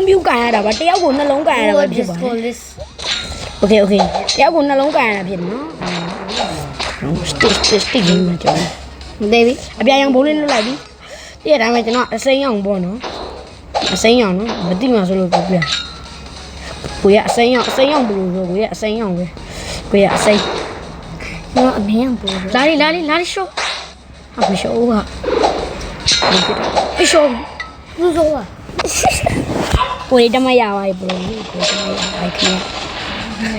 ပြုတ်ကန်ရတာပါတယောက်ကိုနှလုံးကန်ရတာပဲဖြစ်ပါโอเคတယောက်ကိုနှလုံးကန်ရတာဖြစ်နော်stick ရင်းမှာကြောင်းမသိပြီအပြာရောင်ဘုံလေးလွတ်လိုက်ပြီတည့်ရတိုင်းမှာကျွန်တော်အစိမ်းအောင်ပေါ့နော်အစိမ်းအောင်နော်မသိမှဆိုလို့ပြောပြကိုရအစိမ်းအောင်ဘယ်လိုဆိုကိုရအစိမ်းအောင်ပဲကိုရအစိမ်းကျွန်တော်အမင်းအောင်ပို့လာလိရှောဟာမရှောဟာအရှောဘူးဆိုอ่ะကိုရတမရပါဘူးကိုရတမရပါခင်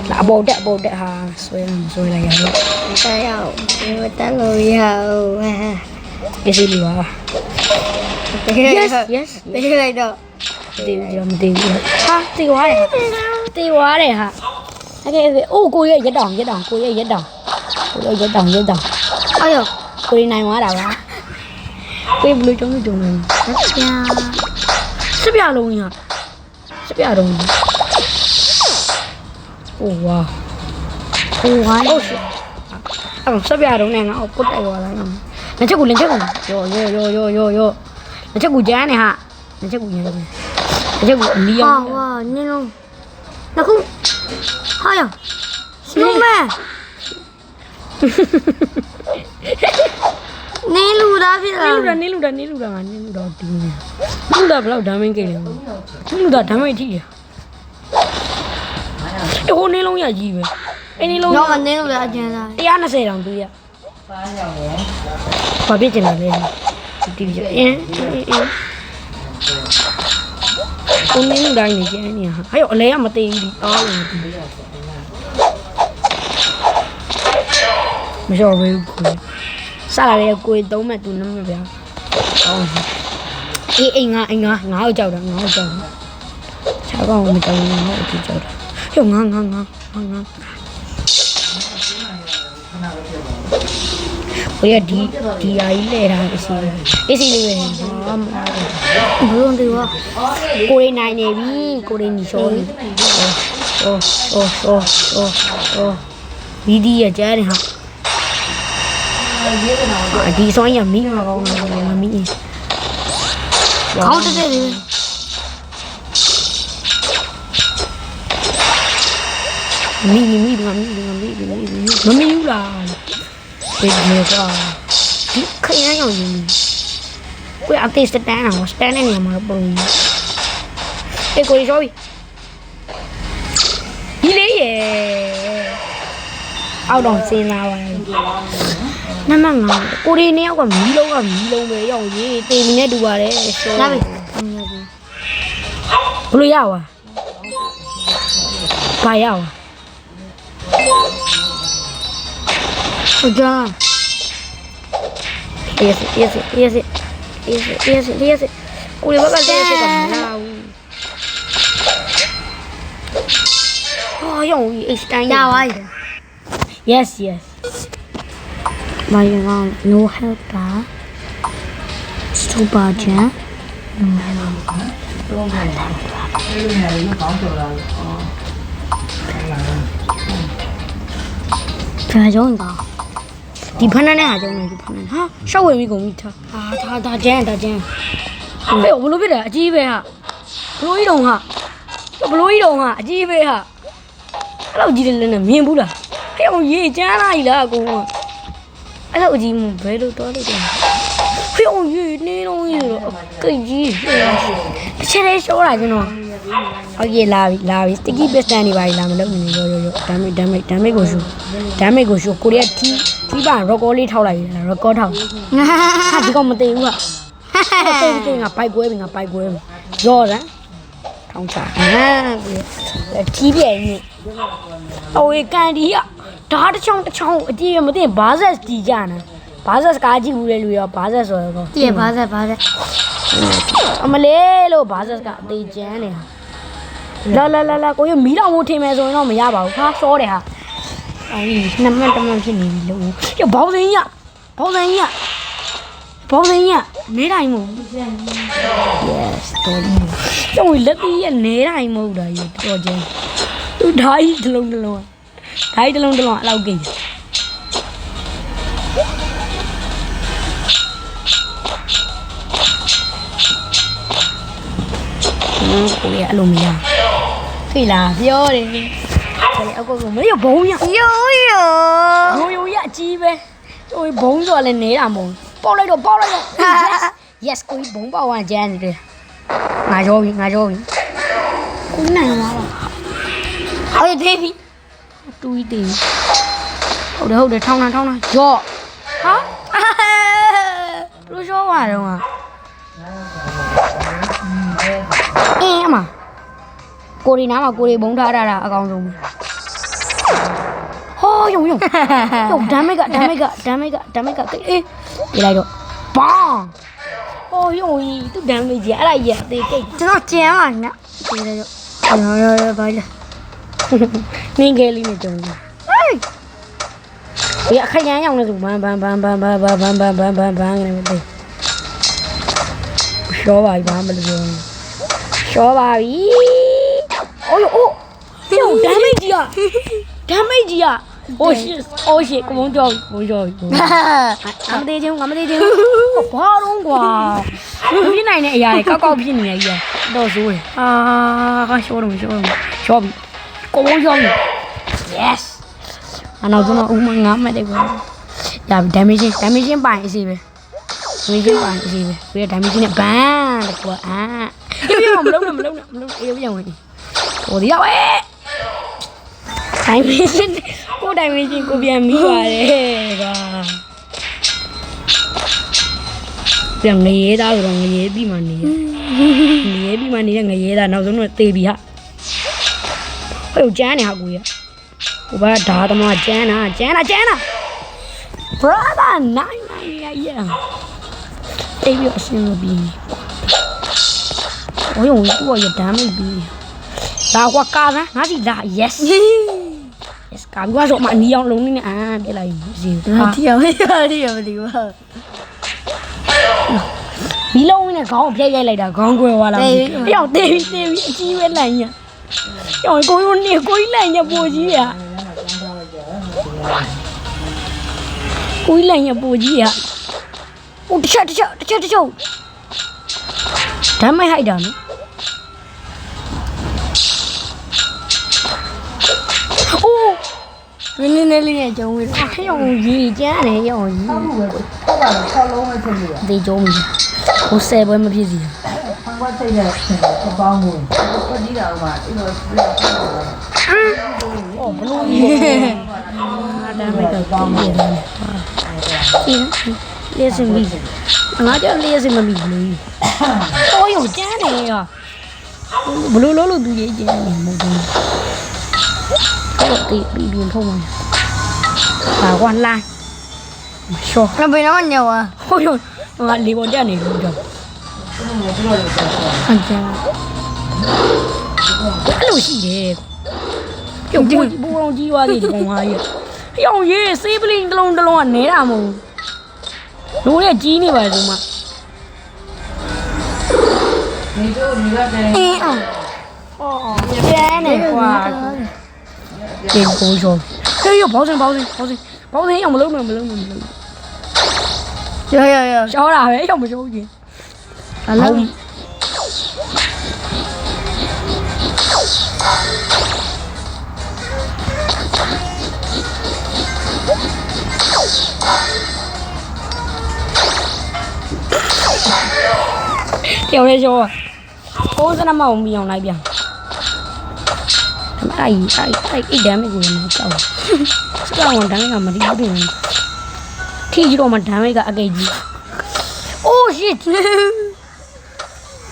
ဗျာအပေါ်တက်ဟာဆွဲလိုက်ရတော့တက်ရအောင်ဒီတက်လို့ရအောင်ကစီလီပါ yes တကယ်လိုက်တော့မတည်ဘူးဟာတည်သွားတယ်ဟာโอเคအိုးကိုရရက်တောင်အဲ့ရောကိုရနိုင်သွားတာပါကိုဘလူးကျုံနေစပြလုံးရစပြလုံးโอ้ว้าวโอ้ว้าวအဲ့စပြလုံးနဲ့ငါ့ကိုပုတ်တိုက်သွားတာနော်လက်ချက်ကိုယောလက်ချက်ကိုကျန်းနေဟာလက်ချက်ကိုအနီးအောင်ဟာနင်းလုံးနခုဟာရစနိုးမန်နေလူတာဖြစ်လားနေလူတာငါနေလူတာတင်းနေလူတာဘယ်လောက်ဒမ်းမင်းကိလဲနေလူတာဒမ်းမင်းထိရဟိုနေလုံးရကြီးပဲအဲ့နေလုံးတော့နေလူတာအကျဉ်းသား120တောင်ပေးရဘာဖြစ်ချင်လဲဒီပြကိုနေလူတိုင်းနေကျန်းနေဟာဟဲ့အလဲကမသိဘူးဒီအားလုံးမလျှော်ဘူးကိုစလာရဲကိုသုံးမဲ့သူနမဗျာအေးငါ့ကိုကြောက်တာခြားကောင်မကြောက်ဘူးငါ့ကိုကြောက်တာဟဲ့ငါကိုရဒီယာကြီးလဲတာအစီလေးပဲဘုံတွေဝကိုရနိုင်နေပြီကိုရညီချောပြီဗီဒီယိုကြားတယ်ဟာဒီဆောင်ရမိမှာကောင်းတယ်မမိခေါင်းတက်တယ်မမိဘူးလားဒီခရမ်းရောင်နေကိုအသေးစတန်အောင်စတန်နေမှာပုံကိုရောဒီလေးရဲ့အောက်တော့စင်းလာပါနမငါကိုရီနှစ်ယောက်ကမီးလုံးပဲရောက်ရေးတေမီနဲ့တူပါတယ်ရှောလာပြီဘလို့ရပါဘာရပါဟုတ်ကြyesကိုရီဘက်ကတက်ကမလာဘူးဟာရောင်အစတိုင်းရပါ yes my no help da super jam no help ဒါကြောင့်ဒီဖဏနဲ့ဟာကြောင့်ဒီဖဏဟာရှောက်ဝင်ပြီကုန်ပြီထားဒါကျန်းဟဲ့ဘလို့ဖြစ်တယ်အကြီးပဲဟာဘလို့ကြီးတုံဟာအကြီးပဲဟာအဲ့လိုကြီးတယ်လည်းမြင်ဘူးလားဟဲ့အောင်ရေးကျန်းလာ E လားအကုန်အဲ့လိုအကြီးမဘဲလို့တော်လို့တယ်ဟဲ့အောင်ရေးနေတော့ရေးတော့ကိတ်ကြီးတစ်ချက်လေးရှောတာကျွန်တော်ဟုတ်ကဲ့လာပြီစတစ်ကီပစ္စတန်နေပါလားမလုပ်နေရောဒါမိကိုရှူကိုရီးယားတီးပါရော့ကောလေးထောက်လိုက်ရရော့ကောထောက်ဟာဒီကောင်မသိဘူးကတိတ်ငါဘိုက်ကွဲပြီရော့တယ်ထောင်းချတီးပြဲနေဟိုကန်ဒီကဓာတ်တစ်ချောင်းအကြည့်ရမသိဘာဆက်တီးကြနာဘာဆက်စကားကြည့်ဘူးလေလူရောဘာဆက်ဆိုတော့တည့်ဘာဆက်အမလေးလို့ဘာဆက်ကအသေးကျန်းနေတာလာကိုရမီးတောင်မို့ထင်မယ်ဆိုရင်တော့မရပါဘူးဟာစောတယ်ဟာအဲ့ဒီနှစ်မှတ်ဖြစ်နေပြီလို့ရဘောင်းစင်းရနေတိုင်းမို့ yes တော်ပြီကျုံလက်သေးရနေတိုင်းမို့တာရတော်ကျင်းသူဓာတ်ကြီးတစ်လုံးအဲ့လောက်ကိစ္စ ကိုရအဲ့လိုမရဖိလားပြောတယ်အကောကမရဘုံရရိုးရအကြီးပဲဟိုဘုံဆိုလည်းနေတာမဟုတ်ပေါက်လိုက်တော့ yes ကိုဘုံပေါက်ဝမ်းကျန်းနေတယ်ငါရောပြီကိုနိုင်သွားပါဟုတ်တယ်ပြီတူးတေးဟုတ်တယ်ထောင်းကြော့ဟာလူရောပါတော့အမကိုရီနားမှာကိုရီဘုံထားတာအကောင်ဆုံးဟောယုံဒမ်းမိတ်ကအေးပြလိုက်တော့ဘောင်းဟောယုံသူဒမ်းမိတ်ကြီးအဲ့ဒါကြီးအသေးကိတ်ကျွန်တော်ကျန်ပါနဲ့ဒီလေရောဘာလဲမင်းကလေးနဲ့ကြုံတယ်ဟေးဒီအခရမ်းရောက်နေသူဘန်ကနေမသိရှောပါပြီဘာမလို့ပြောရှောပါပြီအိုးဒမ်းမိတ်ကြီးโอ้shitကိုမုန်းကြောက်ငါမသေးချင်းဘာလုံးကွာမဖြစ်နိုင်တဲ့အရာတွေကောက်ဖြစ်နေတယ်ကြီးတော့ဆိုးတယ်ရှောတော့ရှောပြီကိုမုန်းရှောပြီ yes နောက်ဆုံးတော့ဥမငါမှတ်တယ်ကွာဒါ damage ပိုင်အစီပဲ damage ပိုင်အစီပဲပြီးတော့ damage နဲ့ဘန်တကွာအေးမလုံးအေးပြန်ဝင်ဟိုဒီရောက်dimension ကိုပြန်မိပါတယ်ကွာပြန်ငရေသားဆိုတော့ငရေပြီးမှနေငရေသားနောက်ဆုံးတော့သေပြီဟာဟိုကျန်းနေဟာကိုရဟိုဘာဓာသမားကျန်းတာ brother နိုင်ရအေးပြီးအစင်းမပြီးဟိုသူ့ရဒမ်းမိပြီးဒါကွာကားငါစီလာ yes ကာကွာဆိုမှနီအောင်လုံးနေပြလိုက်စီတီအောင်မသိဘူးမီလုံးနဲ့ခေါင်းပြက်ရိုက်လိုက်တာခေါင်းကွယ်သွားလားပြောင်းတေးပြီးအကြီးပဲလိုက်ညပြောင်းကိုကြီးလိုက်ညပိုကြီးရကိုကြီးလိုက်ညပိုကြီးရဟိုတစ်ချက်ဓာတ်မိုက်ဟိုက်တာနော်နည်းနဲ့ကြုံဝင်ရောင်ကြီးကျန်းတယ်ရောင်ကြီးဟုတ်ပဲဟုတ်ပါတော့6လုံးပဲဖြစ်နေတာဒီကြုံပြီဟို10ပွဲမဖြစ်စီဖန်ခွက်ထိတ်တဲ့ပေါင်းဘူးပကြီးတာဥမာအဲ့လိုအော်ဘလို့ကြီးအားတမ်းပဲပေါင်းတယ်လေးစင်ပြီငါကြောက်လေးစင်မမီဘူးဟိုရောကျန်းတယ်ရောဘလို့လို့သူကြီးကျန်းနေမဟုတ်ဘူးตีบีนพวกมันปากวันล่างชัวร์เราไปน้ำมันเยอะโอ้ยมันรีบอนเดียนี่รู้จักอันเจ้าအဲ့လိုရှိတယ်ပြုတ်ဘူလုံးကြီးသွားသေးတယ်ကောင်မကြီးရောင်ရေးစေးပလင်းတစ်လုံးကနဲတာမဟုတ်လို့ရဲ့ကြီးနေပါလေဒီမှာနေတို့မိကတဲ့အေးအော်ကျန်းနေကွာ给我说，哎呦，保证，要么冷，要，小啦，要么小心，冷。有人说，我是那么我们用来边。အဲ့ဒမ်းမိကိုလည်းမကြောက်ဘူးစကောင်းဒမ်းမိကမတီးဘူးထီကြီးတော့မှဒမ်းမိကအကိတ်ကြီး oh shit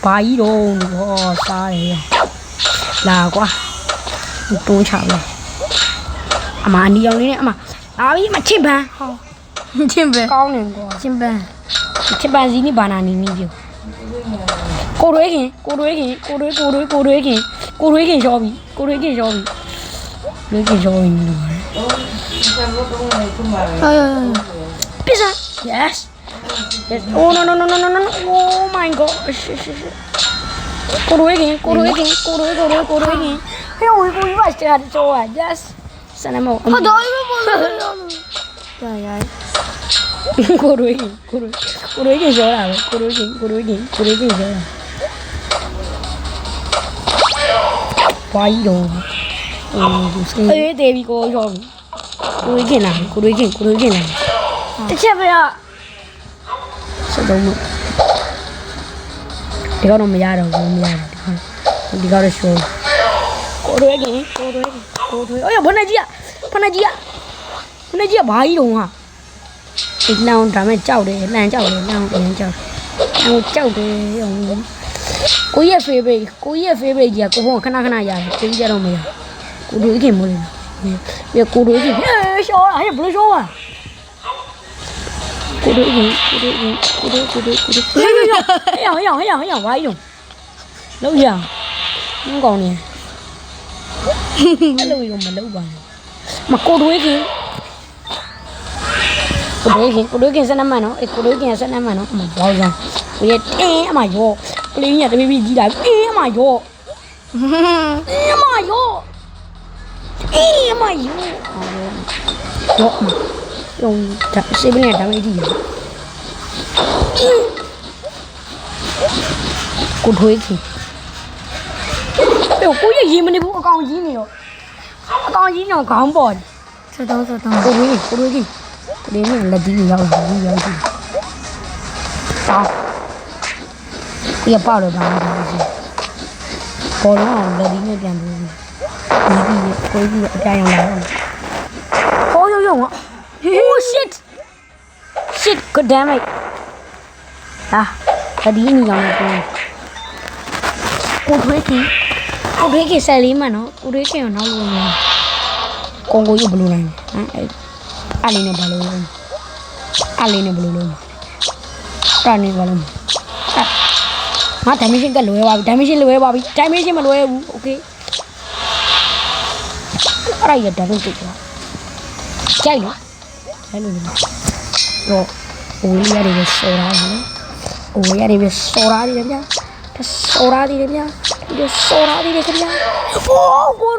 ဘာကြီးတော့ဟောစားတယ်လာကွာတိုးချပဲအမအနီအောင်လေးနဲ့အမလာပြီမချစ်ပန်းဟောချစ်ပန်းကောင်းတယ်ကွာချစ်ပန်းစီနီဘာနာနီနီပြောကိုရွေးခင်ရှော့ပြီလွေးခင်ရှော့ပြီပစ္စ yes oh no oh my god ကိုရွေးခင်ဟဲ့ကိုကြီးပါစတာတော့ yes စနမောဟုတ်တော့ဘယ်လိုလဲရကိုရွေးခင်ရှော့တာပဲကိုရွေးခင်ရှော့တာ ဘွားကြီးတော့အေးတေးပြီးကိုရောကိုရွေးခင်လာကိုရွေးခင်လာတစ်ချက်ပဲ73မိနစ်ဒီကတော့မရတော့ဘူးမရတော့ဒီကတော့ရှိုးကိုရွေးခင်အော်ဘနကြီးဘာကြီးတော့ဟာဒီလောင်ဒါမဲ့ကြောက်တယ်လှန်ကြောက်တယ်လောင်အရင်ကြောက်ဟိုကြောက်တယ်ကိုရဲ့ favorite ကြီးကကိုဘုံခဏရတယ်ကိုကြီးကြတော့မရကိုတို့ခင်မို့လေပြကိုတို့ခင်ရှောဟာဘယ်လိုရှောอ่ะကိုတို့ဟေးဝါကြီးတော့လုံးရငုံကောင်းနေအဲ့လိုရောမလုပ်ပါနဲ့မကိုတို့ခင်စနမနော်ကိုတို့ခင်စနမနော်အမဘောင်းဆောင်ကိုရဲ့တင်းအမရောကလေးကြီးကတပိပိကြီးလာအမရောရောရောဒါစေဘင်းနဲ့ဒါမေးကြည့်ရကိုထွေးကြီးကိုရဲ့ရေမနေဘူးအကောင်ကြီးနေရောခေါင်းပေါ်73ကိုထွေးကြီးကလေးနဲ့လက်ကြီးရောက်တာကြီးတောင်းဒီပေါ့တော့ဘာလို့လဲပေါ်တော့လက်ကြီးနဲ့ပြန်ပြီးကိုကြီးအပြာရောင်လာတော့ဟိုးရုံอ่ะ oh shit god damn it ဟာဒီနီရောင်နဲ့ကိုထွေးကြီးဆက်လေးမှနော်ကိုထွေးကြီးရောနောက်လို့မလားကိုကိုရုပ်ဘလို့လိုက်အဲ့လေးနဲ့ဘာလို့လဲအဲ့လေးနဲ့ဘလို့လဲတာနေဘာလို့ငါ dimension ကလွယ်ပါပြီ dimension မလွယ်ဘူး okay အဲ့ရဒါတော့တိတ်သွားကြိုက်လို့တော့ဝေးရတယ်ပဲစော်တာလေဝေးရတယ်ပဲစော်တာတယ်ဗျာစော်တာတယ်ဗျာဒီစော်တာတယ်ခင်ဗျာโอ้ကို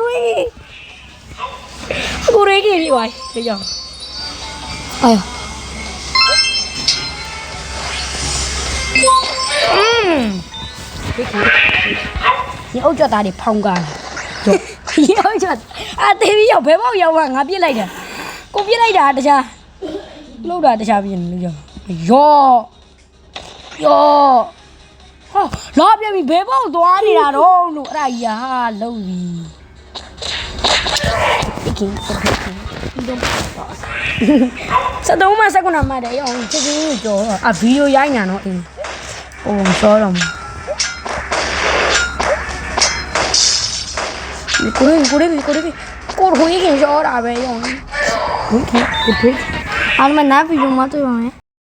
ရေကြီးပြီဝိုင်းကြောက်အာဒီအုတ်ကြတာတွေဖောင်းကားရောက်ချအသေးပြီးရောက်ဘယ်ပေါက်ရောက်မှာငါပြစ်လိုက်တာကိုပြစ်လိုက်တာတခြားလှုပ်တာတခြားပြင်းလို့ရောဟောလာပြပြီဘယ်ပေါက်သွားနေတာတော့လို့အဲ့ဒါကြီးဟာလှုပ်ပြီဒီတော့73မှ19မှတည်းရောချက်ချင်းကြောဗီဒီယိုရိုက်ညာတော့ဟိုစောတော့ကိုရေခင်ရောတာပဲရောအားမနာဗီဒီယိုမှာတွေ့ပါမယ်